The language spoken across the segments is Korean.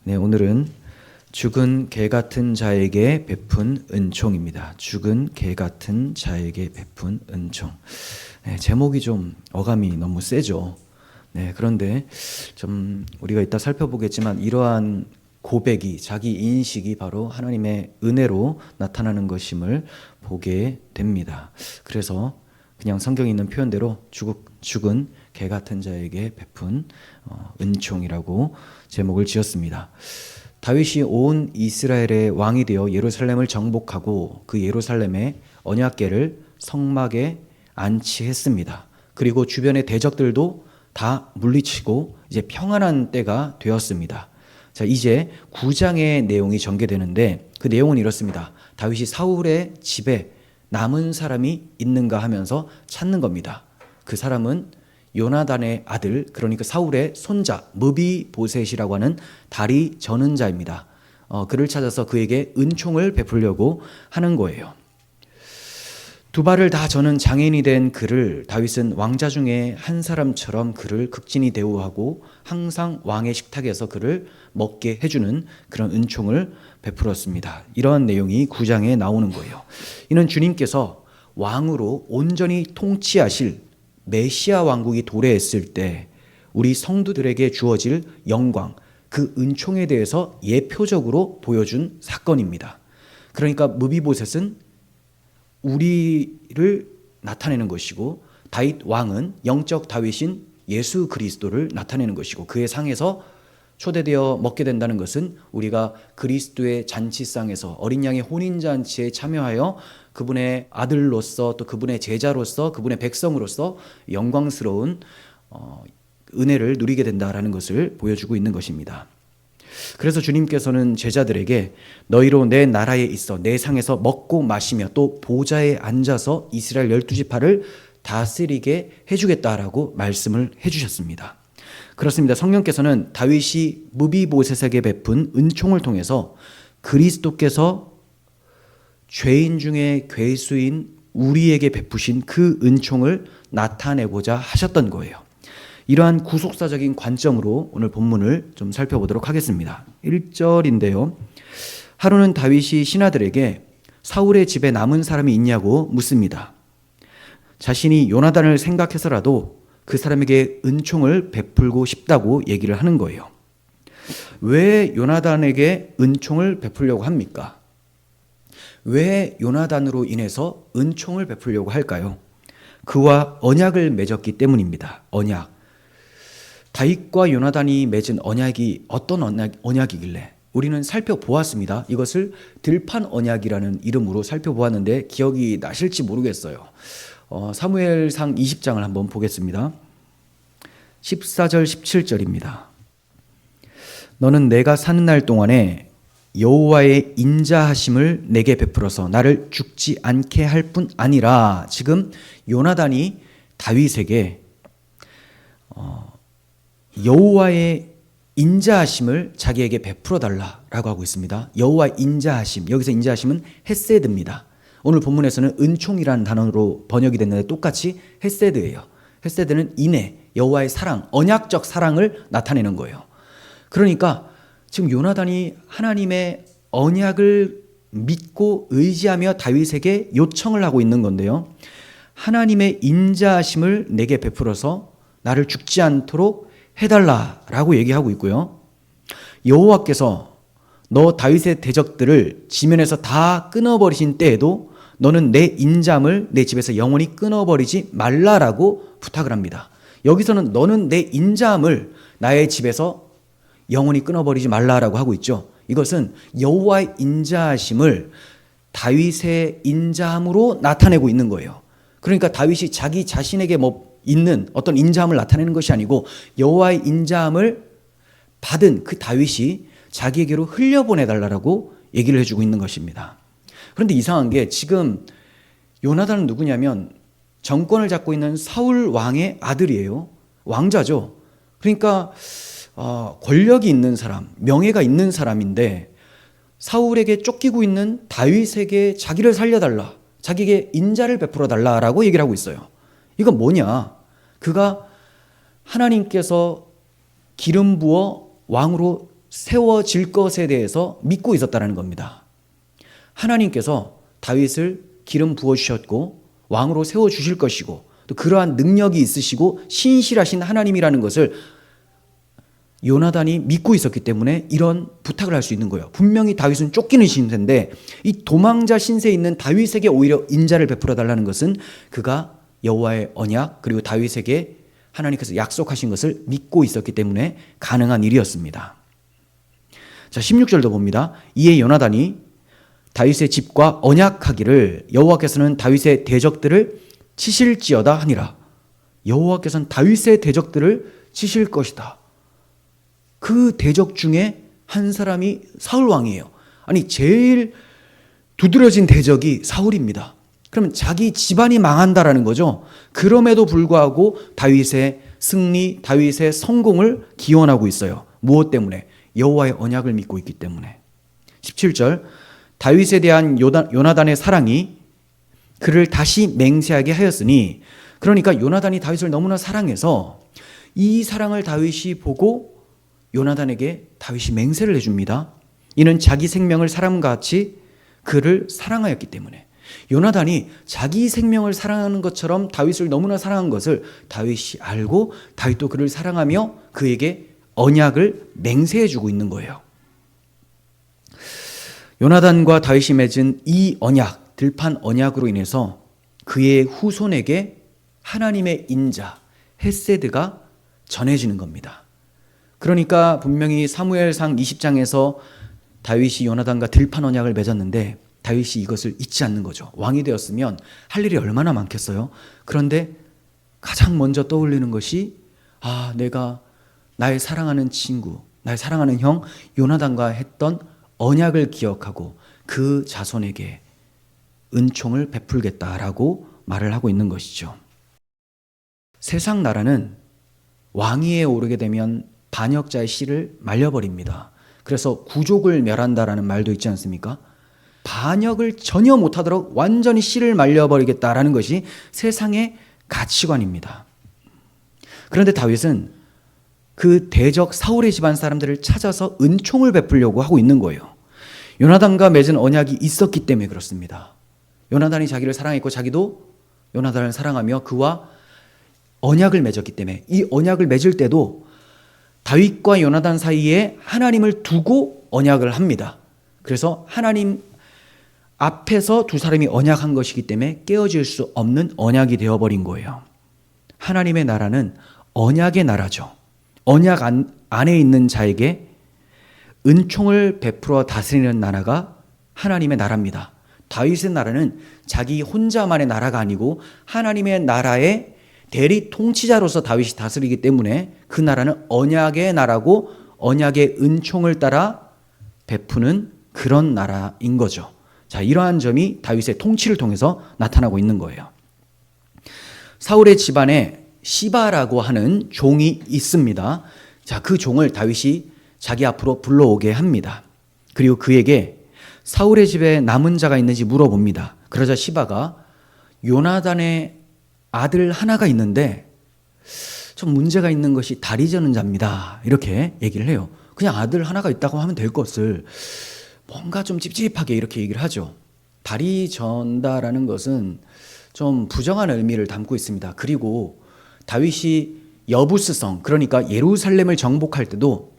네, 오늘은 죽은 개 같은 자에게 베푼 은총입니다. 죽은 개 같은 자에게 베푼 은총. 네, 제목이 좀 어감이 너무 세죠. 네, 그런데 좀 우리가 이따 살펴보겠지만 이러한 고백이, 자기 인식이 바로 하나님의 은혜로 나타나는 것임을 보게 됩니다. 그래서 그냥 성경에 있는 표현대로 죽은 개 같은 자에게 베푼 은총이라고 제목을 지었습니다. 다윗이 온 이스라엘의 왕이 되어 예루살렘을 정복하고 그 예루살렘에 언약궤를 성막에 안치했습니다. 그리고 주변의 대적들도 다 물리치고 이제 평안한 때가 되었습니다. 자, 이제 9장의 내용이 전개되는데 그 내용은 이렇습니다. 다윗이 사울의 집에 남은 사람이 있는가 하면서 찾는 겁니다. 그 사람은 요나단의 아들, 그러니까 사울의 손자 므비보셋이라고 하는 다리 저는 자입니다. 그를 찾아서 그에게 은총을 베풀려고 하는 거예요. 두 발을 다 저는 장인이 된 그를 다윗은 왕자 중에 한 사람처럼 그를 극진히 대우하고 항상 왕의 식탁에서 그를 먹게 해주는 그런 은총을 베풀었습니다. 이러한 내용이 9장에 나오는 거예요. 이는 주님께서 왕으로 온전히 통치하실 메시아 왕국이 도래했을 때 우리 성도들에게 주어질 영광, 그 은총에 대해서 예표적으로 보여준 사건입니다. 그러니까 므비보셋은 우리를 나타내는 것이고 다윗 왕은 영적 다윗인 예수 그리스도를 나타내는 것이고 그의 상에서 초대되어 먹게 된다는 것은 우리가 그리스도의 잔치상에서 어린 양의 혼인잔치에 참여하여 그분의 아들로서 또 그분의 제자로서 그분의 백성으로서 영광스러운 은혜를 누리게 된다라는 것을 보여주고 있는 것입니다. 그래서 주님께서는 제자들에게 너희로 내 나라에 있어 내 상에서 먹고 마시며 또 보좌에 앉아서 이스라엘 12지파를 다스리게 해주겠다라고 말씀을 해주셨습니다. 그렇습니다. 성령께서는 다윗이 므비보셋에게 베푼 은총을 통해서 그리스도께서 죄인 중에 괴수인 우리에게 베푸신 그 은총을 나타내고자 하셨던 거예요. 이러한 구속사적인 관점으로 오늘 본문을 좀 살펴보도록 하겠습니다. 1절인데요. 하루는 다윗이 신하들에게 사울의 집에 남은 사람이 있냐고 묻습니다. 자신이 요나단을 생각해서라도 그 사람에게 은총을 베풀고 싶다고 얘기를 하는 거예요. 왜 요나단에게 은총을 베풀려고 합니까? 왜 요나단으로 인해서 은총을 베풀려고 할까요? 그와 언약을 맺었기 때문입니다. 언약. 다윗과 요나단이 맺은 언약이 어떤 언약이길래 우리는 살펴보았습니다. 이것을 들판 언약이라는 이름으로 살펴보았는데 기억이 나실지 모르겠어요. 사무엘상 20장을 한번 보겠습니다. 14절 17절입니다. 너는 내가 사는 날 동안에 여호와의 인자하심을 내게 베풀어서 나를 죽지 않게 할 뿐 아니라 지금 요나단이 다윗에게 여호와의 인자하심을 자기에게 베풀어 달라라고 하고 있습니다. 여호와의 인자하심, 여기서 인자하심은 헤세드입니다. 오늘 본문에서는 은총이라는 단어로 번역이 됐는데 똑같이 헤세드예요. 헤세드는 인애, 여호와의 사랑, 언약적 사랑을 나타내는 거예요. 그러니까 지금 요나단이 하나님의 언약을 믿고 의지하며 다윗에게 요청을 하고 있는 건데요. 하나님의 인자하심을 내게 베풀어서 나를 죽지 않도록 해달라라고 얘기하고 있고요. 여호와께서 너 다윗의 대적들을 지면에서 다 끊어버리신 때에도 너는 내 인자함을 내 집에서 영원히 끊어버리지 말라라고 부탁을 합니다. 여기서는 너는 내 인자함을 나의 집에서 영원히 끊어버리지 말라라고 하고 있죠. 이것은 여호와의 인자하심을 다윗의 인자함으로 나타내고 있는 거예요. 그러니까 다윗이 자기 자신에게 있는 어떤 인자함을 나타내는 것이 아니고 여호와의 인자함을 받은 그 다윗이 자기에게로 흘려보내달라고 얘기를 해주고 있는 것입니다. 그런데 이상한 게 지금 요나단은 누구냐면 정권을 잡고 있는 사울 왕의 아들이에요. 왕자죠. 그러니까 권력이 있는 사람, 명예가 있는 사람인데 사울에게 쫓기고 있는 다윗에게 자기를 살려달라, 자기에게 인자를 베풀어 달라라고 얘기를 하고 있어요. 이건 뭐냐? 그가 하나님께서 기름 부어 왕으로 세워질 것에 대해서 믿고 있었다는 겁니다. 하나님께서 다윗을 기름 부어주셨고 왕으로 세워주실 것이고 또 그러한 능력이 있으시고 신실하신 하나님이라는 것을 요나단이 믿고 있었기 때문에 이런 부탁을 할 수 있는 거예요. 분명히 다윗은 쫓기는 신세인데 이 도망자 신세에 있는 다윗에게 오히려 인자를 베풀어 달라는 것은 그가 여호와의 언약 그리고 다윗에게 하나님께서 약속하신 것을 믿고 있었기 때문에 가능한 일이었습니다. 자, 16절도 봅니다. 이에 요나단이 다윗의 집과 언약하기를 여호와께서는 다윗의 대적들을 치실지어다 하니라. 여호와께서는 다윗의 대적들을 치실 것이다. 그 대적 중에 한 사람이 사울 왕이에요. 아니 제일 두드러진 대적이 사울입니다. 그러면 자기 집안이 망한다라는 거죠. 그럼에도 불구하고 다윗의 승리, 다윗의 성공을 기원하고 있어요. 무엇 때문에? 여호와의 언약을 믿고 있기 때문에. 17절 다윗에 대한 요나단의 사랑이 그를 다시 맹세하게 하였으니 그러니까 요나단이 다윗을 너무나 사랑해서 이 사랑을 다윗이 보고 요나단에게 다윗이 맹세를 해줍니다. 이는 자기 생명을 사람과 같이 그를 사랑하였기 때문에. 요나단이 자기 생명을 사랑하는 것처럼 다윗을 너무나 사랑한 것을 다윗이 알고 다윗도 그를 사랑하며 그에게 언약을 맹세해주고 있는 거예요. 요나단과 다윗이 맺은 이 언약, 들판 언약으로 인해서 그의 후손에게 하나님의 인자, 헤세드가 전해지는 겁니다. 그러니까 분명히 사무엘상 20장에서 다윗이 요나단과 들판 언약을 맺었는데 다윗이 이것을 잊지 않는 거죠. 왕이 되었으면 할 일이 얼마나 많겠어요. 그런데 가장 먼저 떠올리는 것이 내가 나의 사랑하는 친구, 나의 사랑하는 형 요나단과 했던 언약을 기억하고 그 자손에게 은총을 베풀겠다라고 말을 하고 있는 것이죠. 세상 나라는 왕위에 오르게 되면 반역자의 씨를 말려버립니다. 그래서 구족을 멸한다라는 말도 있지 않습니까? 반역을 전혀 못하도록 완전히 씨를 말려버리겠다라는 것이 세상의 가치관입니다. 그런데 다윗은 그 대적 사울의 집안 사람들을 찾아서 은총을 베풀려고 하고 있는 거예요. 요나단과 맺은 언약이 있었기 때문에 그렇습니다. 요나단이 자기를 사랑했고 자기도 요나단을 사랑하며 그와 언약을 맺었기 때문에 이 언약을 맺을 때도 다윗과 요나단 사이에 하나님을 두고 언약을 합니다. 그래서 하나님 앞에서 두 사람이 언약한 것이기 때문에 깨어질 수 없는 언약이 되어버린 거예요. 하나님의 나라는 언약의 나라죠. 언약 안에 있는 자에게 은총을 베풀어 다스리는 나라가 하나님의 나라입니다. 다윗의 나라는 자기 혼자만의 나라가 아니고 하나님의 나라의 대리 통치자로서 다윗이 다스리기 때문에 그 나라는 언약의 나라고 언약의 은총을 따라 베푸는 그런 나라인 거죠. 자, 이러한 점이 다윗의 통치를 통해서 나타나고 있는 거예요. 사울의 집안에 시바라고 하는 종이 있습니다. 자, 그 종을 다윗이 자기 앞으로 불러오게 합니다. 그리고 그에게 사울의 집에 남은 자가 있는지 물어봅니다. 그러자 시바가 요나단의 아들 하나가 있는데 좀 문제가 있는 것이 다리 저는 자입니다. 이렇게 얘기를 해요. 그냥 아들 하나가 있다고 하면 될 것을 뭔가 좀 찝찝하게 이렇게 얘기를 하죠. 다리 전다라는 것은 좀 부정한 의미를 담고 있습니다. 그리고 다윗이 여부스성, 그러니까 예루살렘을 정복할 때도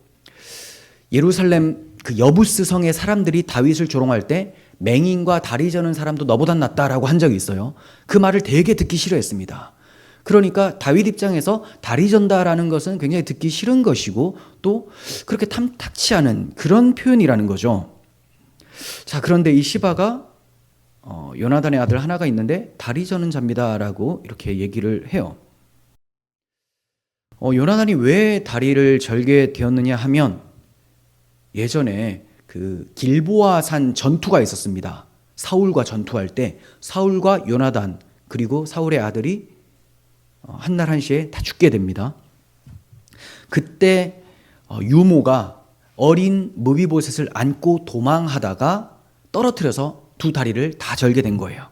예루살렘 그 여부스성의 사람들이 다윗을 조롱할 때 맹인과 다리 저는 사람도 너보다 낫다라고 한 적이 있어요. 그 말을 되게 듣기 싫어했습니다. 그러니까 다윗 입장에서 다리 전다라는 것은 굉장히 듣기 싫은 것이고 또 그렇게 탐탁치 않은 그런 표현이라는 거죠. 자, 그런데 이 시바가 요나단의 아들 하나가 있는데 다리 저는 자입니다라고 이렇게 얘기를 해요. 요나단이 왜 다리를 절게 되었느냐 하면 예전에 그 길보아 산 전투가 있었습니다. 사울과 전투할 때 사울과 요나단 그리고 사울의 아들이 한날 한시에 다 죽게 됩니다. 그때 유모가 어린 무비보셋을 안고 도망하다가 떨어뜨려서 두 다리를 다 절게 된 거예요.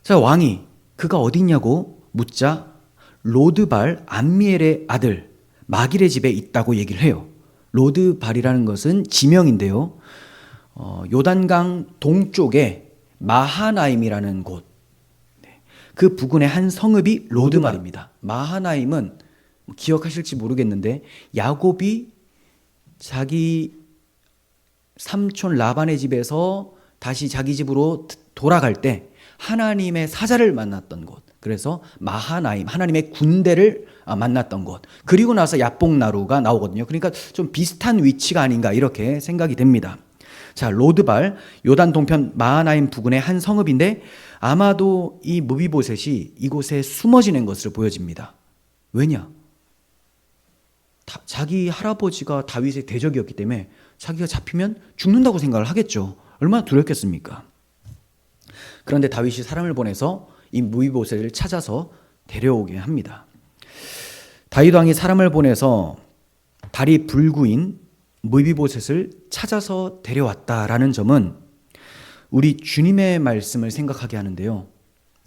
자, 왕이 그가 어디 있냐고 묻자 로드발 암미엘의 아들 마길의 집에 있다고 얘기를 해요. 로드발이라는 것은 지명인데요. 요단강 동쪽에 마하나임이라는 곳, 그 부근의 한 성읍이 로드발입니다. 마하나임은 기억하실지 모르겠는데 야곱이 자기 삼촌 라반의 집에서 다시 자기 집으로 돌아갈 때 하나님의 사자를 만났던 곳, 그래서 마하나임, 하나님의 군대를 만났던 곳, 그리고 나서 야복나루가 나오거든요. 그러니까 좀 비슷한 위치가 아닌가 이렇게 생각이 됩니다. 자, 로드발, 요단 동편 마하나임 부근의 한 성읍인데 아마도 이 무비보셋이 이곳에 숨어 지낸 것으로 보여집니다. 왜냐? 자기 할아버지가 다윗의 대적이었기 때문에 자기가 잡히면 죽는다고 생각을 하겠죠. 얼마나 두렵겠습니까? 그런데 다윗이 사람을 보내서 이 무비보셋을 찾아서 데려오게 합니다. 다윗 왕이 사람을 보내서 다리 불구인 무비보셋을 찾아서 데려왔다라는 점은 우리 주님의 말씀을 생각하게 하는데요.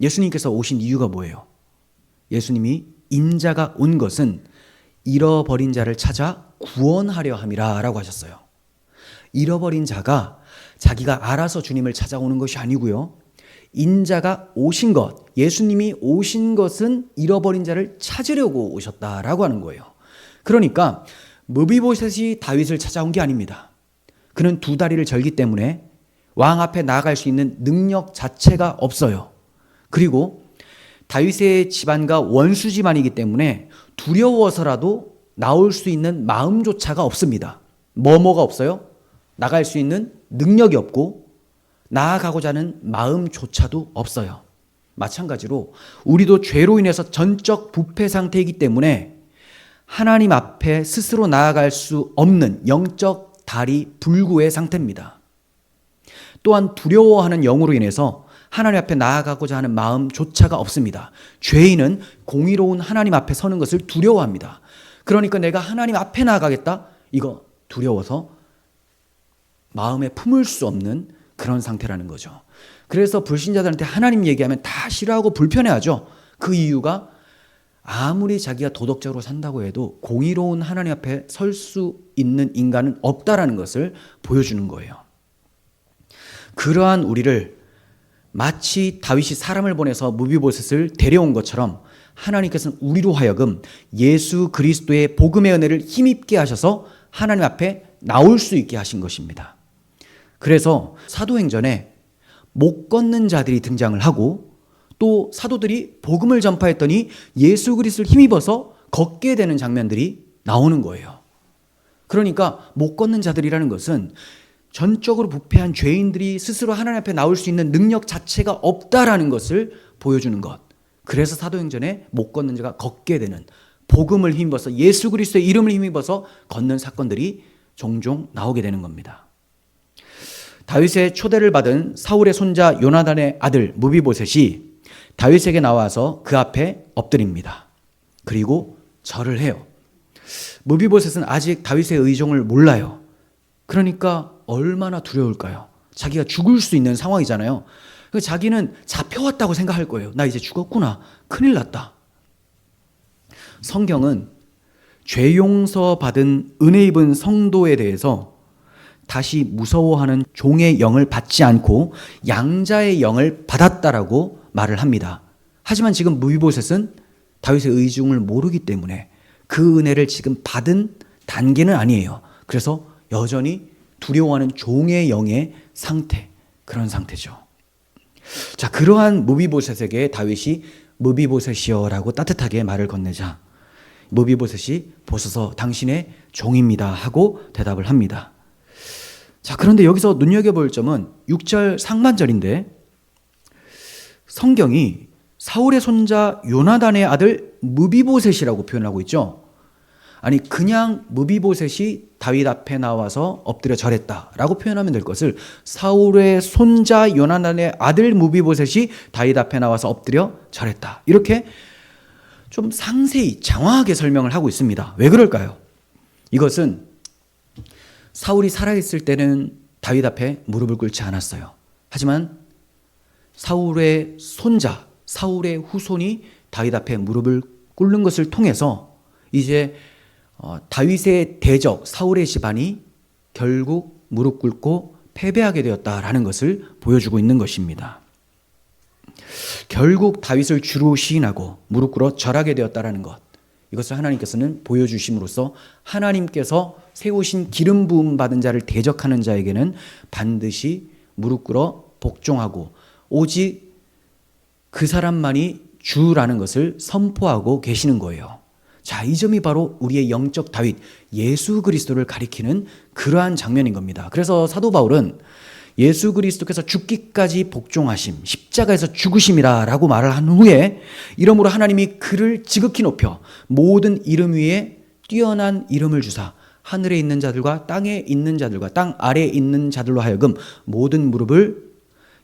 예수님께서 오신 이유가 뭐예요? 예수님이 인자가 온 것은 잃어버린 자를 찾아 구원하려 함이라 라고 하셨어요. 잃어버린 자가 자기가 알아서 주님을 찾아오는 것이 아니고요. 인자가 오신 것, 예수님이 오신 것은 잃어버린 자를 찾으려고 오셨다라고 하는 거예요. 그러니까 무비보셋이 다윗을 찾아온 게 아닙니다. 그는 두 다리를 절기 때문에 왕 앞에 나아갈 수 있는 능력 자체가 없어요. 그리고 다윗의 집안과 원수 집안이기 때문에 두려워서라도 나올 수 있는 마음조차가 없습니다. 뭐가 없어요? 나갈 수 있는 능력이 없고 나아가고자 하는 마음조차도 없어요. 마찬가지로 우리도 죄로 인해서 전적 부패 상태이기 때문에 하나님 앞에 스스로 나아갈 수 없는 영적 다리 불구의 상태입니다. 또한 두려워하는 영으로 인해서 하나님 앞에 나아가고자 하는 마음조차가 없습니다. 죄인은 공의로운 하나님 앞에 서는 것을 두려워합니다. 그러니까 내가 하나님 앞에 나아가겠다? 이거 두려워서 마음에 품을 수 없는 그런 상태라는 거죠. 그래서 불신자들한테 하나님 얘기하면 다 싫어하고 불편해하죠. 그 이유가 아무리 자기가 도덕적으로 산다고 해도 공의로운 하나님 앞에 설 수 있는 인간은 없다라는 것을 보여주는 거예요. 그러한 우리를 마치 다윗이 사람을 보내서 무비보셋을 데려온 것처럼 하나님께서는 우리로 하여금 예수 그리스도의 복음의 은혜를 힘입게 하셔서 하나님 앞에 나올 수 있게 하신 것입니다. 그래서 사도행전에 못 걷는 자들이 등장을 하고 또 사도들이 복음을 전파했더니 예수 그리스도를 힘입어서 걷게 되는 장면들이 나오는 거예요. 그러니까 못 걷는 자들이라는 것은 전적으로 부패한 죄인들이 스스로 하나님 앞에 나올 수 있는 능력 자체가 없다라는 것을 보여주는 것. 그래서 사도행전에 못 걷는 자가 걷게 되는, 복음을 힘입어서 예수 그리스도의 이름을 힘입어서 걷는 사건들이 종종 나오게 되는 겁니다. 다윗의 초대를 받은 사울의 손자 요나단의 아들 무비보셋이 다윗에게 나와서 그 앞에 엎드립니다. 그리고 절을 해요. 무비보셋은 아직 다윗의 의종을 몰라요. 그러니까 얼마나 두려울까요? 자기가 죽을 수 있는 상황이잖아요. 자기는 잡혀왔다고 생각할 거예요. 나 이제 죽었구나. 큰일 났다. 성경은 죄 용서 받은 은혜 입은 성도에 대해서 다시 무서워하는 종의 영을 받지 않고 양자의 영을 받았다라고 말을 합니다. 하지만 지금 무비보셋은 다윗의 의중을 모르기 때문에 그 은혜를 지금 받은 단계는 아니에요. 그래서 여전히 두려워하는 종의 영의 상태, 그런 상태죠. 자, 그러한 무비보셋에게 다윗이 무비보셋이여라고 따뜻하게 말을 건네자 무비보셋이 보소서 당신의 종입니다 하고 대답을 합니다. 자, 그런데 여기서 눈여겨볼 점은 6절 상반절인데 성경이 사울의 손자 요나단의 아들 무비보셋이라고 표현하고 있죠. 아니, 그냥 무비보셋이 다윗 앞에 나와서 엎드려 절했다라고 표현하면 될 것을 사울의 손자 요나단의 아들 무비보셋이 다윗 앞에 나와서 엎드려 절했다, 이렇게 좀 상세히 장황하게 설명을 하고 있습니다. 왜 그럴까요? 이것은 사울이 살아있을 때는 다윗 앞에 무릎을 꿇지 않았어요. 하지만 사울의 손자, 사울의 후손이 다윗 앞에 무릎을 꿇는 것을 통해서 이제 다윗의 대적 사울의 집안이 결국 무릎 꿇고 패배하게 되었다라는 것을 보여주고 있는 것입니다. 결국 다윗을 주로 시인하고 무릎 꿇어 절하게 되었다라는 것, 이것을 하나님께서는 보여주심으로써 하나님께서 세우신 기름 부음 받은 자를 대적하는 자에게는 반드시 무릎 꿇어 복종하고 오직 그 사람만이 주라는 것을 선포하고 계시는 거예요. 자, 이 점이 바로 우리의 영적 다윗 예수 그리스도를 가리키는 그러한 장면인 겁니다. 그래서 사도 바울은 예수 그리스도께서 죽기까지 복종하심, 십자가에서 죽으심이라 라고 말을 한 후에 이러므로 하나님이 그를 지극히 높여 모든 이름 위에 뛰어난 이름을 주사 하늘에 있는 자들과 땅에 있는 자들과 땅 아래에 있는 자들로 하여금 모든 무릎을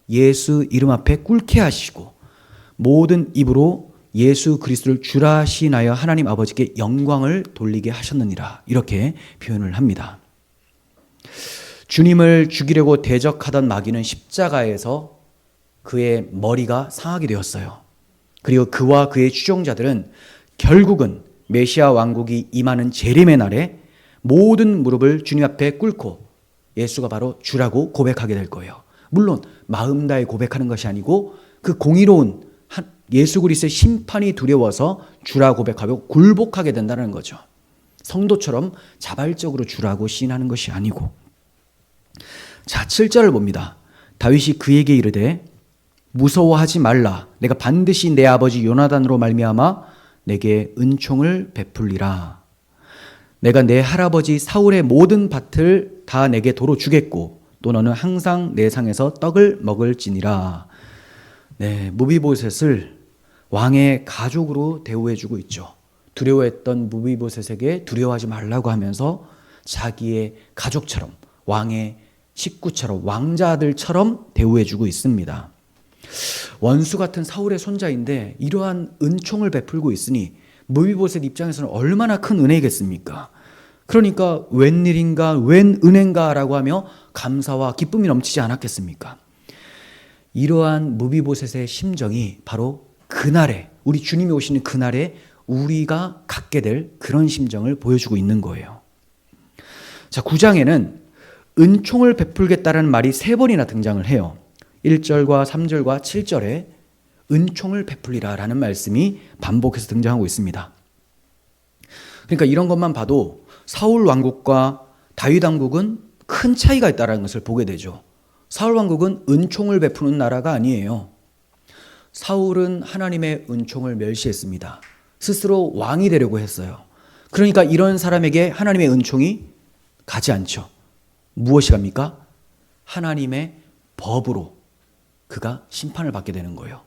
예수 이름 앞에 꿇게 하시고 모든 입으로 예수 그리스도를 주라 시인하여 하나님 아버지께 영광을 돌리게 하셨느니라, 이렇게 표현을 합니다. 주님을 죽이려고 대적하던 마귀는 십자가에서 그의 머리가 상하게 되었어요. 그리고 그와 그의 추종자들은 결국은 메시아 왕국이 임하는 재림의 날에 모든 무릎을 주님 앞에 꿇고 예수가 바로 주라고 고백하게 될 거예요. 물론 마음 다해 고백하는 것이 아니고 그 공의로운 예수 그리스도의 심판이 두려워서 주라 고백하고 굴복하게 된다는 거죠. 성도처럼 자발적으로 주라고 시인하는 것이 아니고. 자, 7절을 봅니다. 다윗이 그에게 이르되 무서워하지 말라. 내가 반드시 내 아버지 요나단으로 말미암아 내게 은총을 베풀리라. 내가 내 할아버지 사울의 모든 밭을 다 내게 도로 주겠고 또 너는 항상 내 상에서 떡을 먹을지니라. 네, 무비보셋을 왕의 가족으로 대우해주고 있죠. 두려워했던 무비보셋에게 두려워하지 말라고 하면서 자기의 가족처럼, 왕의 식구처럼, 왕자들처럼 대우해주고 있습니다. 원수 같은 사울의 손자인데 이러한 은총을 베풀고 있으니 무비보셋 입장에서는 얼마나 큰 은혜겠습니까? 그러니까 웬일인가, 웬 은혜인가 라고 하며 감사와 기쁨이 넘치지 않았겠습니까? 이러한 무비보셋의 심정이 바로 그날에, 우리 주님이 오시는 그날에 우리가 갖게 될 그런 심정을 보여주고 있는 거예요. 자, 9장에는 은총을 베풀겠다라는 말이 3번이나 등장을 해요. 1절과 3절과 7절에 은총을 베풀리라 라는 말씀이 반복해서 등장하고 있습니다. 그러니까 이런 것만 봐도 사울 왕국과 다윗 왕국은 큰 차이가 있다는 것을 보게 되죠. 사울 왕국은 은총을 베푸는 나라가 아니에요. 사울은 하나님의 은총을 멸시했습니다. 스스로 왕이 되려고 했어요. 그러니까 이런 사람에게 하나님의 은총이 가지 않죠. 무엇이 갑니까? 하나님의 법으로 그가 심판을 받게 되는 거예요.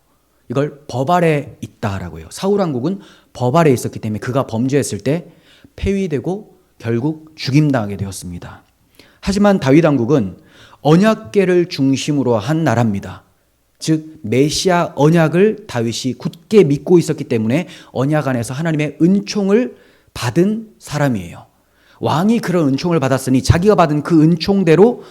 이걸 법 아래 있다라고 해요. 사울 왕국은 법 아래 있었기 때문에 그가 범죄했을 때 폐위되고 결국 죽임당하게 되었습니다. 하지만 다윗 왕국은 언약궤를 중심으로 한 나라입니다. 즉 메시아 언약을 다윗이 굳게 믿고 있었기 때문에 언약 안에서 하나님의 은총을 받은 사람이에요. 왕이 그런 은총을 받았으니 자기가 받은 그 은총대로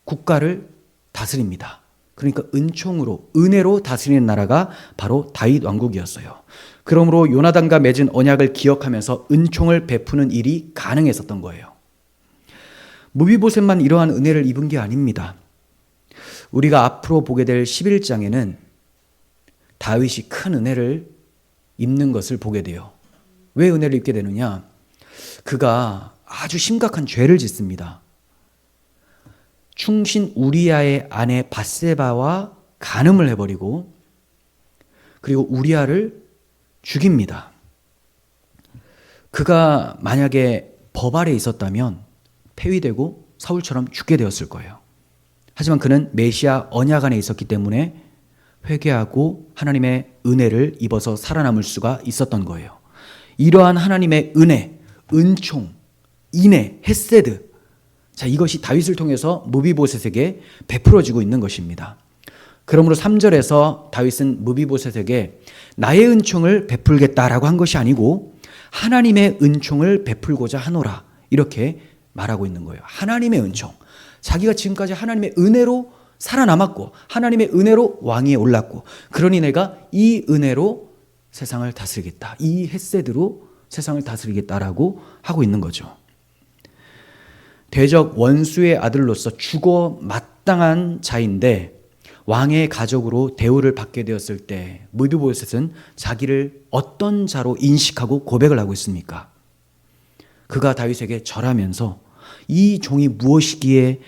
국가를 다스립니다. 그러니까 은총으로, 은혜로 다스리는 나라가 바로 다윗 왕국이었어요. 그러므로 요나단과 맺은 언약을 기억하면서 은총을 베푸는 일이 가능했었던 거예요. 무비보셋만 이러한 은혜를 입은 게 아닙니다. 우리가 앞으로 보게 될 11장에는 다윗이 큰 은혜를 입는 것을 보게 돼요. 왜 은혜를 입게 되느냐? 그가 아주 심각한 죄를 짓습니다. 충신 우리아의 아내 밧세바와 간음을 해버리고 그리고 우리아를 죽입니다. 그가 만약에 법 아래 있었다면 폐위되고 사울처럼 죽게 되었을 거예요. 하지만 그는 메시아 언약 안에 있었기 때문에 회개하고 하나님의 은혜를 입어서 살아남을 수가 있었던 거예요. 이러한 하나님의 은혜, 은총, 인애, 헤세드, 자, 이것이 다윗을 통해서 무비보셋에게 베풀어지고 있는 것입니다. 그러므로 3절에서 다윗은 무비보셋에게 나의 은총을 베풀겠다라고 한 것이 아니고 하나님의 은총을 베풀고자 하노라, 이렇게 말하고 있는 거예요. 하나님의 은총. 자기가 지금까지 하나님의 은혜로 살아남았고 하나님의 은혜로 왕위에 올랐고 그러니 내가 이 은혜로 세상을 다스리겠다. 이 헤세드로 세상을 다스리겠다라고 하고 있는 거죠. 대적 원수의 아들로서 죽어 마땅한 자인데 왕의 가족으로 대우를 받게 되었을 때 무비보셋은 자기를 어떤 자로 인식하고 고백을 하고 있습니까? 그가 다윗에게 절하면서 이 종이 무엇이기에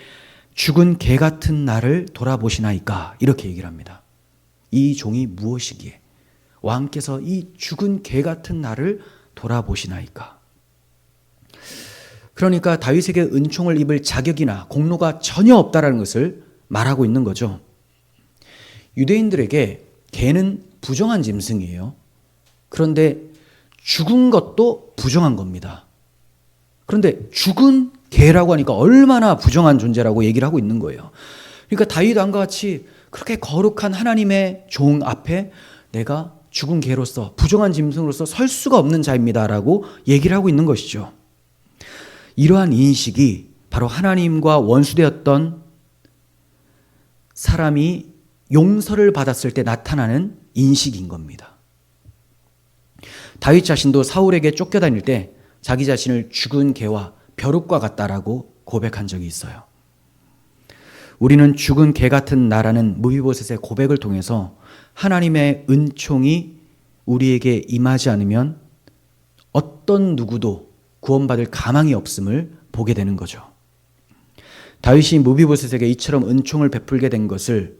죽은 개 같은 나를 돌아보시나이까 이렇게 얘기를 합니다. 이 종이 무엇이기에 왕께서 이 죽은 개 같은 나를 돌아보시나이까. 그러니까 다윗에게 은총을 입을 자격이나 공로가 전혀 없다라는 것을 말하고 있는 거죠. 유대인들에게 개는 부정한 짐승이에요. 그런데 죽은 것도 부정한 겁니다. 그런데 죽은 개라고 하니까 얼마나 부정한 존재라고 얘기를 하고 있는 거예요. 그러니까 다윗 왕과 같이 그렇게 거룩한 하나님의 종 앞에 내가 죽은 개로서 부정한 짐승으로서 설 수가 없는 자입니다라고 얘기를 하고 있는 것이죠. 이러한 인식이 바로 하나님과 원수되었던 사람이 용서를 받았을 때 나타나는 인식인 겁니다. 다윗 자신도 사울에게 쫓겨다닐 때 자기 자신을 죽은 개와 벼룩과 같다라고 고백한 적이 있어요. 우리는 죽은 개 같은 나라는 무비보셋의 고백을 통해서 하나님의 은총이 우리에게 임하지 않으면 어떤 누구도 구원받을 가망이 없음을 보게 되는 거죠. 다윗이 무비보셋에게 이처럼 은총을 베풀게 된 것을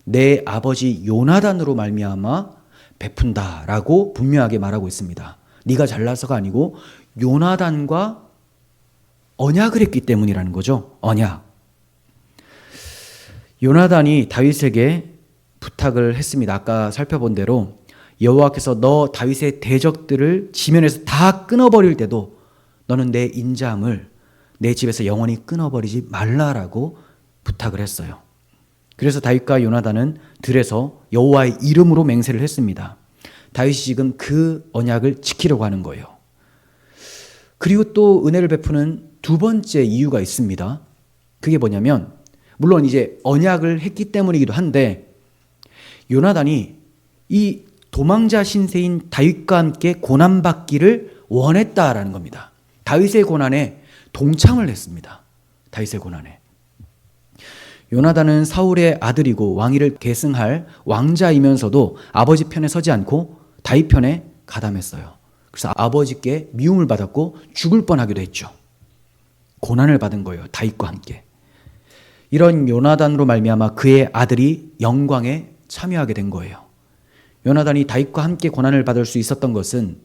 내 아버지 요나단으로 말미암아 베푼다라고 분명하게 말하고 있습니다. 네가 잘나서가 아니고 요나단과 언약을 했기 때문이라는 거죠. 언약. 요나단이 다윗에게 부탁을 했습니다. 아까 살펴본 대로 여호와께서 너 다윗의 대적들을 지면에서 다 끊어버릴 때도 너는 내 인자함을 내 집에서 영원히 끊어버리지 말라라고 부탁을 했어요. 그래서 다윗과 요나단은 들에서 여호와의 이름으로 맹세를 했습니다. 다윗이 지금 그 언약을 지키려고 하는 거예요. 그리고 또 은혜를 베푸는 두 번째 이유가 있습니다. 그게 뭐냐면 물론 이제 언약을 했기 때문이기도 한데 요나단이 이 도망자 신세인 다윗과 함께 고난받기를 원했다라는 겁니다. 다윗의 고난에 동참을 했습니다. 다윗의 고난에. 요나단은 사울의 아들이고 왕위를 계승할 왕자이면서도 아버지 편에 서지 않고 다윗 편에 가담했어요. 그래서 아버지께 미움을 받았고 죽을 뻔하기도 했죠. 고난을 받은 거예요. 다윗과 함께. 이런 요나단으로 말미암아 그의 아들이 영광에 참여하게 된 거예요. 요나단이 다윗과 함께 고난을 받을 수 있었던 것은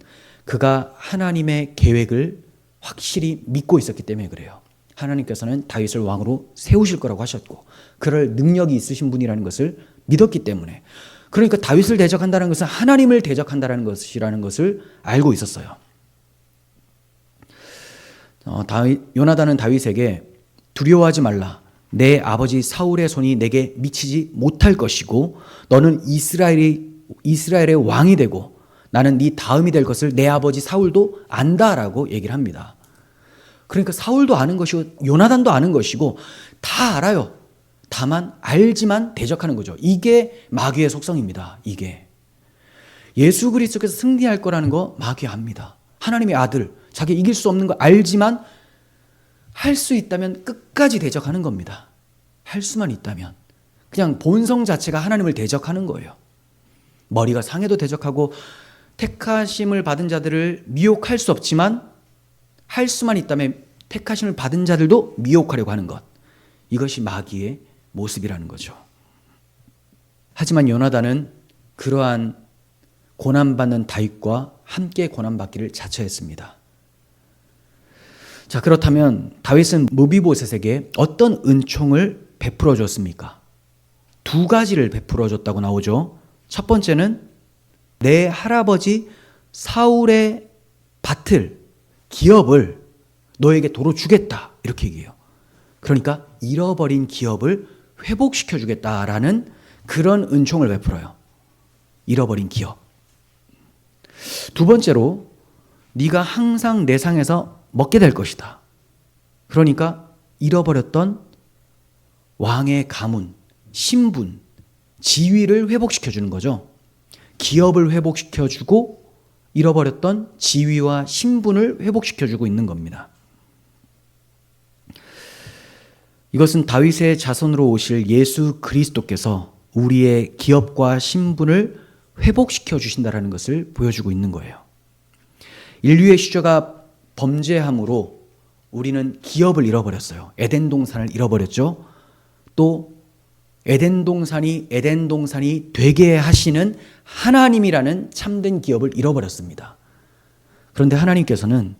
그가 하나님의 계획을 확실히 믿고 있었기 때문에 그래요. 하나님께서는 다윗을 왕으로 세우실 거라고 하셨고 그럴 능력이 있으신 분이라는 것을 믿었기 때문에 그러니까 다윗을 대적한다는 것은 하나님을 대적한다는 것이라는 것을 알고 있었어요. 요나단은 다윗에게 두려워하지 말라. 내 아버지 사울의 손이 내게 미치지 못할 것이고 너는 이스라엘의 왕이 되고 나는 네 다음이 될 것을 내 아버지 사울도 안다라고 얘기를 합니다. 그러니까 사울도 아는 것이고 요나단도 아는 것이고 다 알아요. 다만 알지만 대적하는 거죠. 이게 마귀의 속성입니다. 이게 예수 그리스도께서 승리할 거라는 거 마귀 압니다. 하나님의 아들 자기 이길 수 없는 거 알지만 할 수 있다면 끝까지 대적하는 겁니다. 할 수만 있다면 그냥 본성 자체가 하나님을 대적하는 거예요. 머리가 상해도 대적하고 택하심을 받은 자들을 미혹할 수 없지만 할 수만 있다면 택하심을 받은 자들도 미혹하려고 하는 것. 이것이 마귀의 모습이라는 거죠. 하지만 요나단은 그러한 고난받는 다윗과 함께 고난받기를 자처했습니다. 자, 그렇다면 다윗은 무비보셋에게 어떤 은총을 베풀어 줬습니까? 두 가지를 베풀어 줬다고 나오죠. 첫 번째는 내 할아버지 사울의 밭을 기업을 너에게 도로 주겠다 이렇게 얘기해요. 그러니까 잃어버린 기업을 회복시켜 주겠다라는 그런 은총을 베풀어요. 잃어버린 기업. 두 번째로 네가 항상 내 상에서 먹게 될 것이다. 그러니까 잃어버렸던 왕의 가문, 신분, 지위를 회복시켜 주는 거죠. 기업을 회복시켜 주고 잃어버렸던 지위와 신분을 회복시켜주고 있는 겁니다. 이것은 다윗의 자손으로 오실 예수 그리스도께서 우리의 기업과 신분을 회복시켜 주신다는 것을 보여주고 있는 거예요. 인류의 시조가 범죄함으로 우리는 기업을 잃어버렸어요. 에덴 동산을 잃어버렸죠. 또 에덴 동산이 되게 하시는 하나님이라는 참된 기업을 잃어버렸습니다. 그런데 하나님께서는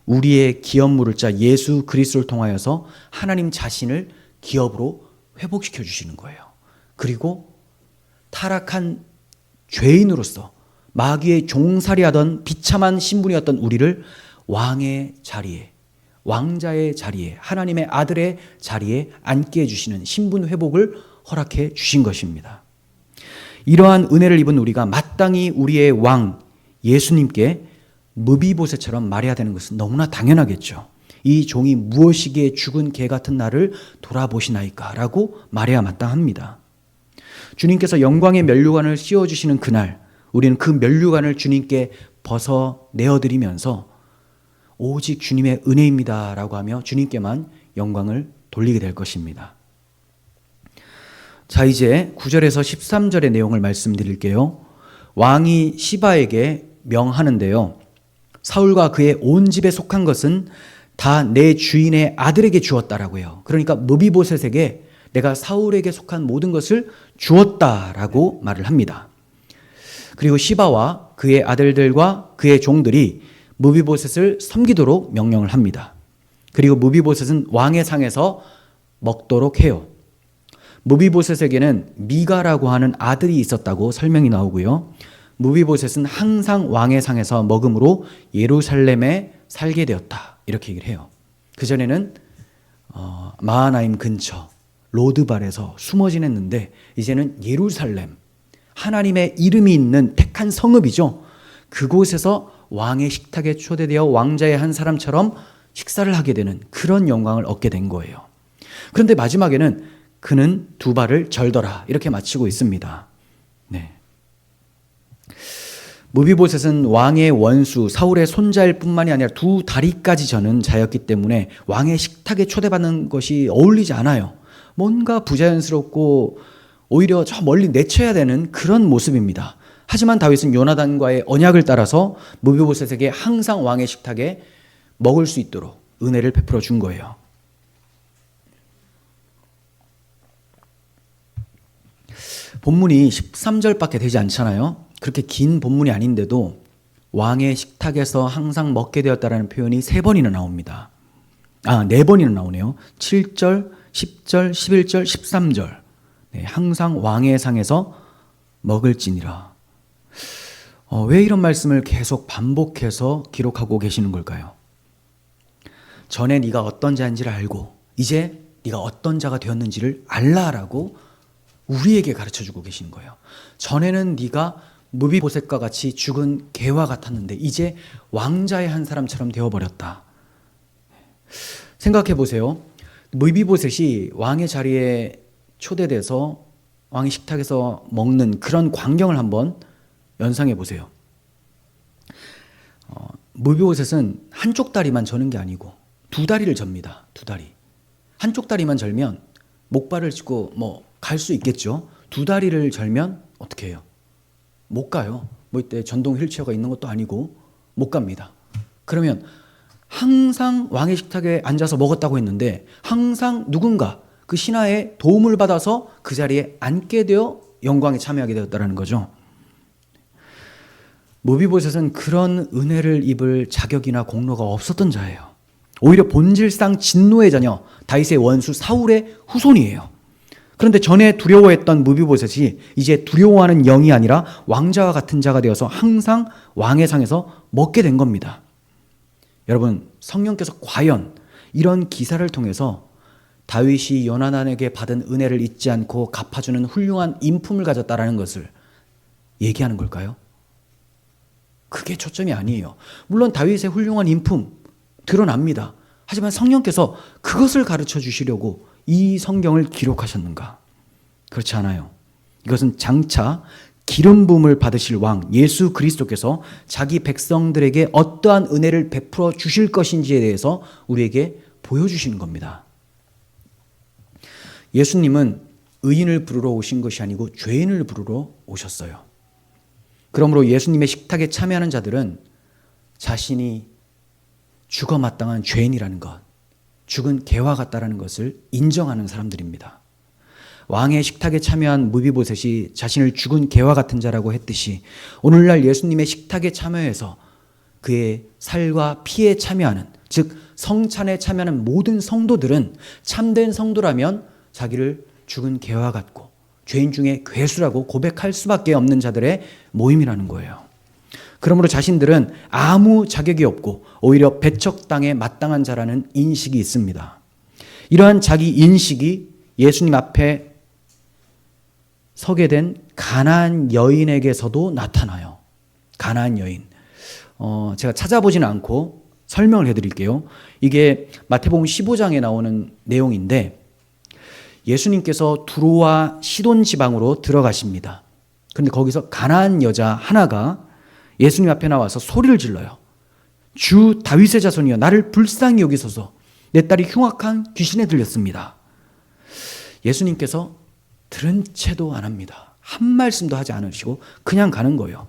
우리의 기업물을 자 예수 그리스도를 통하여서 하나님 자신을 기업으로 회복시켜 주시는 거예요. 그리고 타락한 죄인으로서 마귀의 종살이하던 비참한 신분이었던 우리를 왕의 자리에, 왕자의 자리에, 하나님의 아들의 자리에 앉게 해주시는 신분 회복을 허락해 주신 것입니다. 이러한 은혜를 입은 우리가 마땅히 우리의 왕 예수님께 무비보셋처럼 말해야 되는 것은 너무나 당연하겠죠. 이 종이 무엇이기에 죽은 개 같은 나를 돌아보시나이까 라고 말해야 마땅합니다. 주님께서 영광의 면류관을 씌워주시는 그날 우리는 그 면류관을 주님께 벗어내어드리면서 오직 주님의 은혜입니다 라고 하며 주님께만 영광을 돌리게 될 것입니다. 자, 이제 9절에서 13절의 내용을 말씀드릴게요. 왕이 시바에게 명하는데요. 사울과 그의 온 집에 속한 것은 다 내 주인의 아들에게 주었다라고 해요. 그러니까 무비보셋에게 내가 사울에게 속한 모든 것을 주었다라고 말을 합니다. 그리고 시바와 그의 아들들과 그의 종들이 무비보셋을 섬기도록 명령을 합니다. 그리고 무비보셋은 왕의 상에서 먹도록 해요. 무비보셋에게는 미가라고 하는 아들이 있었다고 설명이 나오고요. 무비보셋은 항상 왕의 상에서 먹음으로 예루살렘에 살게 되었다. 이렇게 얘기를 해요. 그전에는 마하나임 근처 로드발에서 숨어 지냈는데 이제는 예루살렘, 하나님의 이름이 있는 택한 성읍이죠. 그곳에서 왕의 식탁에 초대되어 왕자의 한 사람처럼 식사를 하게 되는 그런 영광을 얻게 된 거예요. 그런데 마지막에는 그는 두 발을 절더라 이렇게 마치고 있습니다. 네. 무비보셋은 왕의 원수 사울의 손자일 뿐만이 아니라 두 다리까지 저는 자였기 때문에 왕의 식탁에 초대받는 것이 어울리지 않아요. 뭔가 부자연스럽고 오히려 저 멀리 내쳐야 되는 그런 모습입니다. 하지만 다윗은 요나단과의 언약을 따라서 무비보셋에게 항상 왕의 식탁에 먹을 수 있도록 은혜를 베풀어 준 거예요. 본문이 13절밖에 되지 않잖아요. 그렇게 긴 본문이 아닌데도 왕의 식탁에서 항상 먹게 되었다라는 표현이 3번이나 나옵니다. 4번이나 나오네요. 7절, 10절, 11절, 13절. 네, 항상 왕의 상에서 먹을지니라. 왜 이런 말씀을 계속 반복해서 기록하고 계시는 걸까요? 전에 네가 어떤 자인지를 알고 이제 네가 어떤 자가 되었는지를 알라라고 우리에게 가르쳐주고 계시는 거예요. 전에는 네가 무비보셋과 같이 죽은 개와 같았는데 이제 왕자의 한 사람처럼 되어버렸다. 생각해 보세요. 무비보셋이 왕의 자리에 초대돼서 왕의 식탁에서 먹는 그런 광경을 한번 연상해 보세요. 무비보셋은 한쪽 다리만 저는 게 아니고 두 다리를 접니다. 두 다리. 한쪽 다리만 절면 목발을 짚고 갈 수 있겠죠. 두 다리를 절면 어떻게 해요? 못 가요. 이때 전동 휠체어가 있는 것도 아니고 못 갑니다. 그러면 항상 왕의 식탁에 앉아서 먹었다고 했는데 항상 누군가 그 신하의 도움을 받아서 그 자리에 앉게 되어 영광에 참여하게 되었다는 거죠. 무비보셋은 그런 은혜를 입을 자격이나 공로가 없었던 자예요. 오히려 본질상 진노의 자녀, 다윗의 원수 사울의 후손이에요. 그런데 전에 두려워했던 무비보셋이 이제 두려워하는 영이 아니라 왕자와 같은 자가 되어서 항상 왕의 상에서 먹게 된 겁니다. 여러분, 성령께서 과연 이런 기사를 통해서 다윗이 요나단에게 받은 은혜를 잊지 않고 갚아주는 훌륭한 인품을 가졌다라는 것을 얘기하는 걸까요? 그게 초점이 아니에요. 물론 다윗의 훌륭한 인품 드러납니다. 하지만 성령께서 그것을 가르쳐 주시려고 이 성경을 기록하셨는가? 그렇지 않아요. 이것은 장차 기름 부음을 받으실 왕 예수 그리스도께서 자기 백성들에게 어떠한 은혜를 베풀어 주실 것인지에 대해서 우리에게 보여주시는 겁니다. 예수님은 의인을 부르러 오신 것이 아니고 죄인을 부르러 오셨어요. 그러므로 예수님의 식탁에 참여하는 자들은 자신이 죽어 마땅한 죄인이라는 것, 죽은 개와 같다라는 것을 인정하는 사람들입니다. 왕의 식탁에 참여한 무비보셋이 자신을 죽은 개와 같은 자라고 했듯이 오늘날 예수님의 식탁에 참여해서 그의 살과 피에 참여하는, 즉 성찬에 참여하는 모든 성도들은 참된 성도라면 자기를 죽은 개와 같고 죄인 중에 괴수라고 고백할 수밖에 없는 자들의 모임이라는 거예요. 그러므로 자신들은 아무 자격이 없고 오히려 배척당에 마땅한 자라는 인식이 있습니다. 이러한 자기 인식이 예수님 앞에 서게 된 가나안 여인에게서도 나타나요. 가나안 여인. 제가 찾아보지는 않고 설명을 해드릴게요. 이게 마태복음 15장에 나오는 내용인데 예수님께서 두로와 시돈 지방으로 들어가십니다. 그런데 거기서 가나안 여자 하나가 예수님 앞에 나와서 소리를 질러요. 주 다윗의 자손이여 나를 불쌍히 여기소서 내 딸이 흉악한 귀신에 들렸습니다. 예수님께서 들은 채도 안 합니다. 한 말씀도 하지 않으시고 그냥 가는 거예요.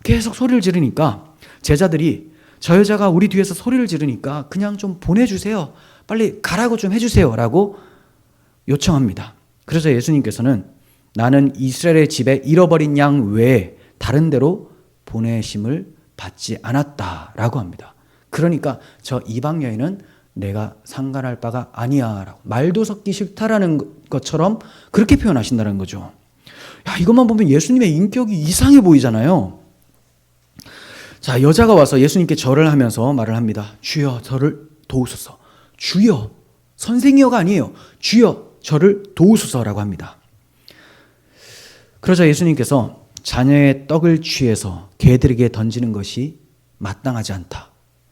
계속 소리를 지르니까 제자들이 저 여자가 우리 뒤에서 소리를 지르니까 그냥 좀 보내주세요. 빨리 가라고 좀 해주세요 라고 요청합니다. 그래서 예수님께서는 나는 이스라엘의 집에 잃어버린 양 외에 다른 데로 보내심을 받지 않았다라고 합니다. 그러니까 저 이방 여인은 내가 상관할 바가 아니야 라고 말도 섞기 싫다라는 것처럼 그렇게 표현하신다는 거죠. 야, 이것만 보면 예수님의 인격이 이상해 보이잖아요. 자, 여자가 와서 예수님께 절을 하면서 말을 합니다. 주여 저를 도우소서. 주여, 선생이여가 아니에요. 주여 저를 도우소서라고 합니다. 그러자 예수님께서 자녀의 떡을 취해서 개들에게 던지는 것이 마땅하지 않다.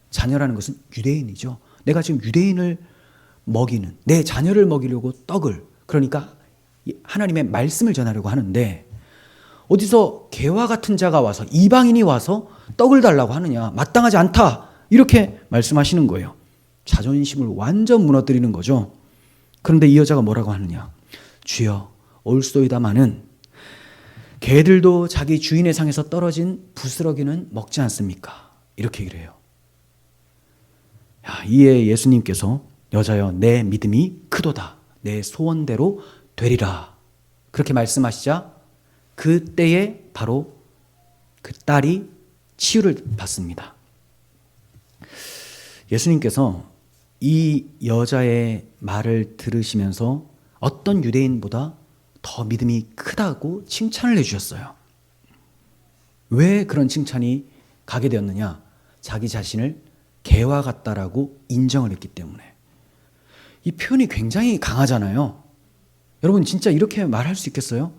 자녀라는 것은 유대인이죠. 내가 지금 유대인을 먹이는, 내 자녀를 먹이려고 떡을, 그러니까 하나님의 말씀을 전하려고 하는데 어디서 개와 같은 자가 와서, 이방인이 와서 떡을 달라고 하느냐, 마땅하지 않다, 이렇게 말씀하시는 거예요. 자존심을 완전 무너뜨리는 거죠. 그런데 이 여자가 뭐라고 하느냐, 주여 올소이다마는 개들도 자기 주인의 상에서 떨어진 부스러기는 먹지 않습니까? 이렇게 얘기를 해요. 이에 예수님께서 여자여 내 믿음이 크도다, 내 소원대로 되리라, 그렇게 말씀하시자 그때에 바로 그 딸이 치유를 받습니다. 예수님께서 이 여자의 말을 들으시면서 어떤 유대인보다 더 믿음이 크다고 칭찬을 해주셨어요. 왜 그런 칭찬이 가게 되었느냐? 자기 자신을 개와 같다라고 인정을 했기 때문에. 이 표현이 굉장히 강하잖아요. 여러분 진짜 이렇게 말할 수 있겠어요?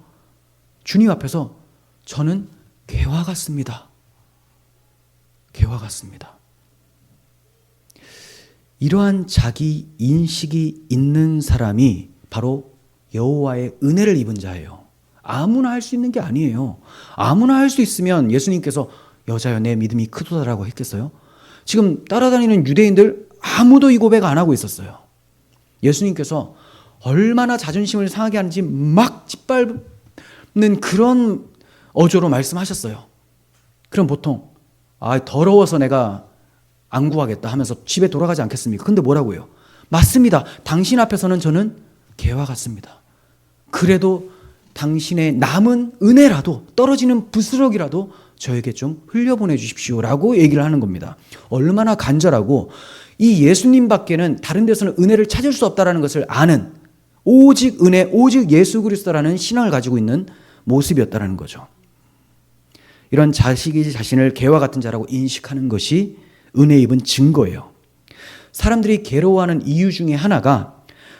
주님 앞에서 저는 개와 같습니다. 개와 같습니다. 이러한 자기 인식이 있는 사람이 바로 여호와의 은혜를 입은 자예요. 아무나 할 수 있는 게 아니에요. 아무나 할 수 있으면 예수님께서 여자여 내 믿음이 크도다라고 했겠어요? 지금 따라다니는 유대인들 아무도 이 고백 안 하고 있었어요. 예수님께서 얼마나 자존심을 상하게 하는지 막 짓밟는 그런 어조로 말씀하셨어요. 그럼 보통 더러워서 내가 안 구하겠다 하면서 집에 돌아가지 않겠습니까? 근데 뭐라고 해요? 맞습니다. 당신 앞에서는 저는 개와 같습니다. 그래도 당신의 남은 은혜라도, 떨어지는 부스러기라도 저에게 좀 흘려보내 주십시오 라고 얘기를 하는 겁니다. 얼마나 간절하고, 이 예수님 밖에는 다른 데서는 은혜를 찾을 수 없다는 것을 아는, 오직 은혜, 오직 예수 그리스도라는 신앙을 가지고 있는 모습이었다는 거죠. 이런 자식이 자신을 개와 같은 자라고 인식하는 것이 은혜 입은 증거예요. 사람들이 괴로워하는 이유 중에 하나가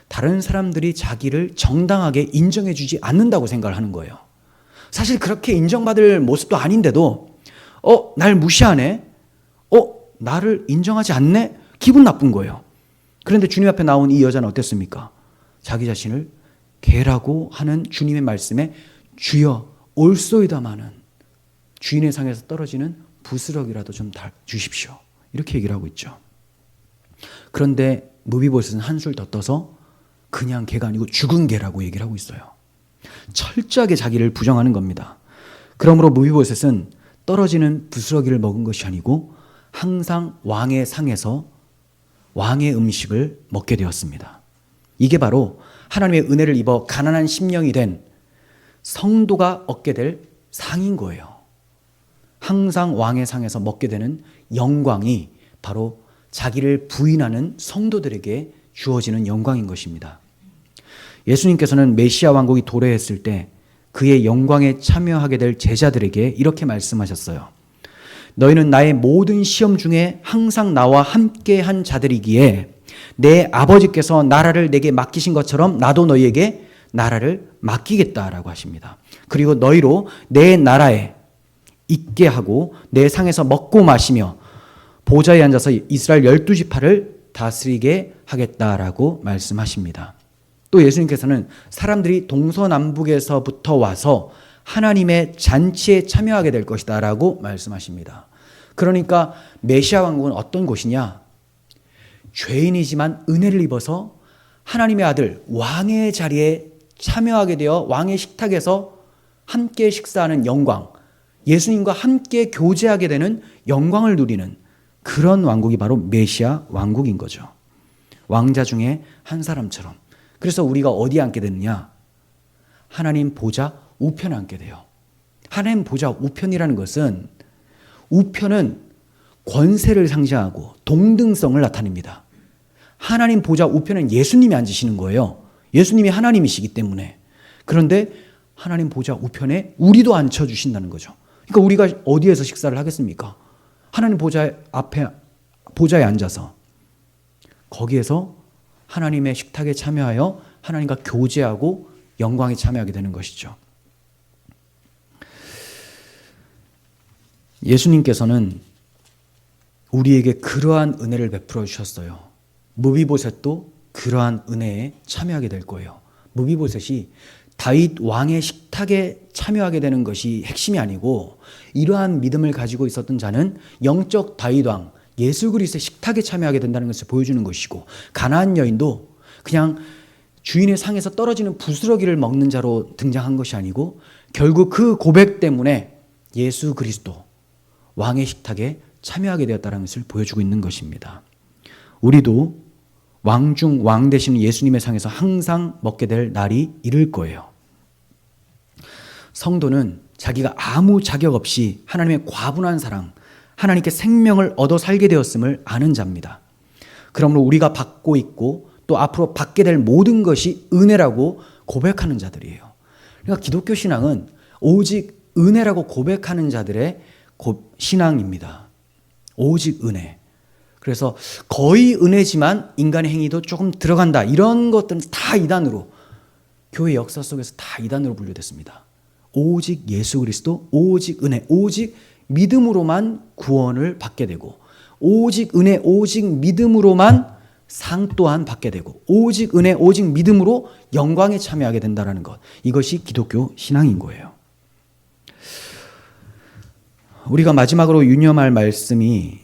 다른 사람들이 자기를 정당하게 인정해 주지 않는다고 생각을 하는 거예요. 사실 그렇게 인정받을 모습도 아닌데도 날 무시하네? 나를 인정하지 않네? 기분 나쁜 거예요. 그런데 주님 앞에 나온 이 여자는 어땠습니까? 자기 자신을 개라고 하는 주님의 말씀에 주여 올소이다마는 주인의 상에서 떨어지는 부스럭이라도 좀 주십시오. 이렇게 얘기를 하고 있죠. 그런데 무비보셋은 한술 더 떠서 그냥 개가 아니고 죽은 개라고 얘기를 하고 있어요. 철저하게 자기를 부정하는 겁니다. 그러므로 무비보셋은 떨어지는 부스러기를 먹은 것이 아니고 항상 왕의 상에서 왕의 음식을 먹게 되었습니다. 이게 바로 하나님의 은혜를 입어 가난한 심령이 된 성도가 얻게 될 상인 거예요. 항상 왕의 상에서 먹게 되는 영광이 바로 자기를 부인하는 성도들에게 주어지는 영광인 것입니다. 예수님께서는 메시아 왕국이 도래했을 때 그의 영광에 참여하게 될 제자들에게 이렇게 말씀하셨어요. 너희는 나의 모든 시험 중에 항상 나와 함께한 자들이기에 내 아버지께서 나라를 내게 맡기신 것처럼 나도 너희에게 나라를 맡기겠다라고 하십니다. 그리고 너희로 내 나라에 있게 하고 내 상에서 먹고 마시며 보좌에 앉아서 이스라엘 12지파를 다스리게 하겠다라고 말씀하십니다. 또 예수님께서는 사람들이 동서남북에서부터 와서 하나님의 잔치에 참여하게 될 것이다 라고 말씀하십니다. 그러니까 메시아 왕국은 어떤 곳이냐? 죄인이지만 은혜를 입어서 하나님의 아들 왕의 자리에 참여하게 되어 왕의 식탁에서 함께 식사하는 영광, 예수님과 함께 교제하게 되는 영광을 누리는 그런 왕국이 바로 메시아 왕국인 거죠. 왕자 중에 한 사람처럼. 그래서 우리가 어디에 앉게 되느냐? 하나님 보좌 우편에 앉게 돼요. 하나님 보좌 우편이라는 것은 우편은 권세를 상징하고 동등성을 나타냅니다. 하나님 보좌 우편은 예수님이 앉으시는 거예요. 예수님이 하나님이시기 때문에. 그런데 하나님 보좌 우편에 우리도 앉혀주신다는 거죠. 그러니까 우리가 어디에서 식사를 하겠습니까? 하나님 보좌 앞에 보좌에 앉아서 거기에서 하나님의 식탁에 참여하여 하나님과 교제하고 영광에 참여하게 되는 것이죠. 예수님께서는 우리에게 그러한 은혜를 베풀어 주셨어요. 무비보셋도 그러한 은혜에 참여하게 될 거예요. 무비보셋이 다윗 왕의 식탁에 참여하게 되는 것이 핵심이 아니고 이러한 믿음을 가지고 있었던 자는 영적 다윗 왕 예수 그리스도의 식탁에 참여하게 된다는 것을 보여주는 것이고 가나안 여인도 그냥 주인의 상에서 떨어지는 부스러기를 먹는 자로 등장한 것이 아니고 결국 그 고백 때문에 예수 그리스도 왕의 식탁에 참여하게 되었다는 것을 보여주고 있는 것입니다. 우리도 왕 중 왕 되시는 예수님의 상에서 항상 먹게 될 날이 이를 거예요. 성도는 자기가 아무 자격 없이 하나님의 과분한 사랑, 하나님께 생명을 얻어 살게 되었음을 아는 자입니다. 그러므로 우리가 받고 있고 또 앞으로 받게 될 모든 것이 은혜라고 고백하는 자들이에요. 그러니까 기독교 신앙은 오직 은혜라고 고백하는 자들의 신앙입니다. 오직 은혜. 그래서 거의 은혜지만 인간의 행위도 조금 들어간다. 이런 것들은 다 이단으로 교회 역사 속에서 다 이단으로 분류됐습니다. 오직 예수 그리스도, 오직 은혜, 오직 믿음으로만 구원을 받게 되고 오직 은혜, 오직 믿음으로만 상 또한 받게 되고 오직 은혜, 오직 믿음으로 영광에 참여하게 된다는 것. 이것이 기독교 신앙인 거예요. 우리가 마지막으로 유념할 말씀이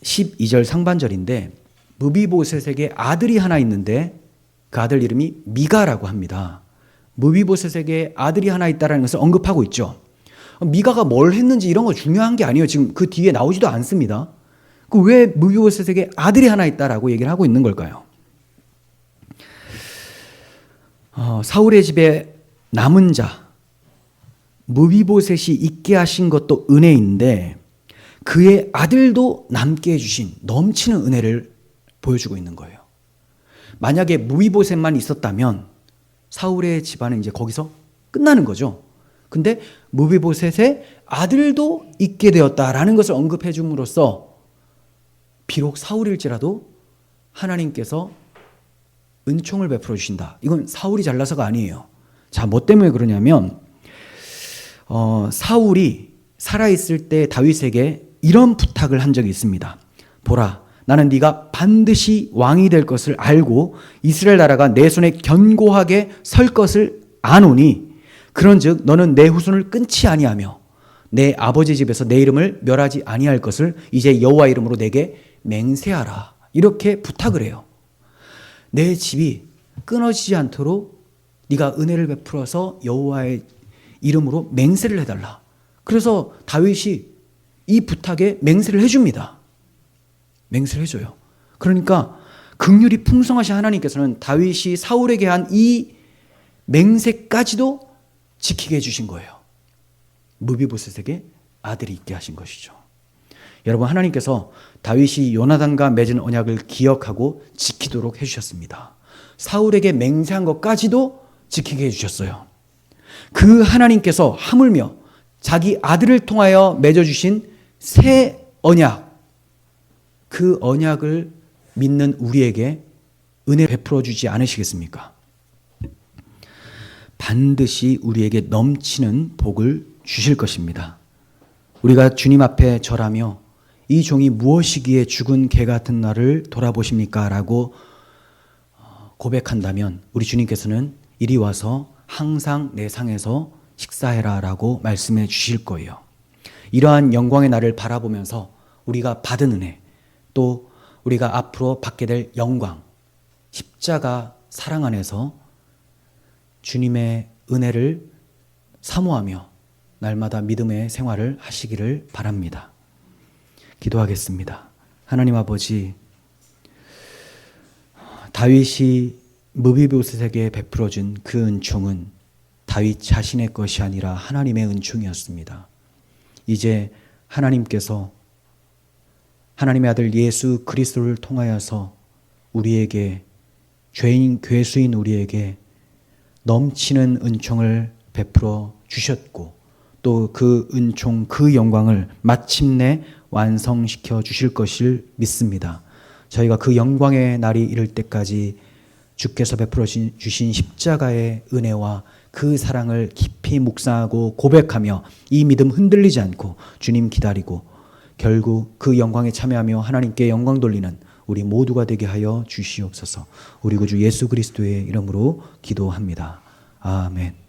12절 상반절인데 무비보셋에게 아들이 하나 있는데 그 아들 이름이 미가라고 합니다. 무비보셋에게 아들이 하나 있다는 것을 언급하고 있죠. 미가가 뭘 했는지 이런 거 중요한 게 아니에요. 지금 그 뒤에 나오지도 않습니다. 그 왜 무비보셋에게 아들이 하나 있다라고 얘기를 하고 있는 걸까요? 사울의 집에 남은 자 무비보셋이 있게 하신 것도 은혜인데 그의 아들도 남게 해주신 넘치는 은혜를 보여주고 있는 거예요. 만약에 무비보셋만 있었다면 사울의 집안은 이제 거기서 끝나는 거죠. 근데 무비보셋의 아들도 있게 되었다라는 것을 언급해 줌으로써 비록 사울일지라도 하나님께서 은총을 베풀어 주신다. 이건 사울이 잘나서가 아니에요. 자, 뭐 때문에 그러냐면 사울이 살아있을 때 다윗에게 이런 부탁을 한 적이 있습니다. 보라, 나는 네가 반드시 왕이 될 것을 알고 이스라엘 나라가 내 손에 견고하게 설 것을 아노니 그런즉 너는 내 후손을 끊지 아니하며 내 아버지 집에서 내 이름을 멸하지 아니할 것을 이제 여호와 이름으로 내게 맹세하라. 이렇게 부탁을 해요. 내 집이 끊어지지 않도록 네가 은혜를 베풀어서 여호와의 이름으로 맹세를 해달라. 그래서 다윗이 이 부탁에 맹세를 해줍니다. 맹세를 해줘요. 그러니까 긍휼이 풍성하신 하나님께서는 다윗이 사울에게 한 이 맹세까지도 지키게 해주신 거예요. 무비보셋에게 아들이 있게 하신 것이죠. 여러분, 하나님께서 다윗이 요나단과 맺은 언약을 기억하고 지키도록 해주셨습니다. 사울에게 맹세한 것까지도 지키게 해주셨어요. 그 하나님께서 하물며 자기 아들을 통하여 맺어주신 새 언약, 그 언약을 믿는 우리에게 은혜 베풀어 주지 않으시겠습니까? 반드시 우리에게 넘치는 복을 주실 것입니다. 우리가 주님 앞에 절하며 이 종이 무엇이기에 죽은 개 같은 나를 돌아보십니까? 라고 고백한다면 우리 주님께서는 이리 와서 항상 내 상에서 식사해라 라고 말씀해 주실 거예요. 이러한 영광의 날을 바라보면서 우리가 받은 은혜, 또 우리가 앞으로 받게 될 영광, 십자가 사랑 안에서 주님의 은혜를 사모하며 날마다 믿음의 생활을 하시기를 바랍니다. 기도하겠습니다. 하나님 아버지, 다윗이 무비보셋에게 베풀어준 그 은총은 다윗 자신의 것이 아니라 하나님의 은총이었습니다. 이제 하나님께서 하나님의 아들 예수 그리스도를 통하여서 우리에게, 죄인 괴수인 우리에게 넘치는 은총을 베풀어 주셨고 또 그 은총, 그 영광을 마침내 완성시켜 주실 것을 믿습니다. 저희가 그 영광의 날이 이를 때까지 주께서 베풀어 주신 십자가의 은혜와 그 사랑을 깊이 묵상하고 고백하며 이 믿음 흔들리지 않고 주님 기다리고 결국 그 영광에 참여하며 하나님께 영광 돌리는 우리 모두가 되게 하여 주시옵소서. 우리 구주 예수 그리스도의 이름으로 기도합니다. 아멘.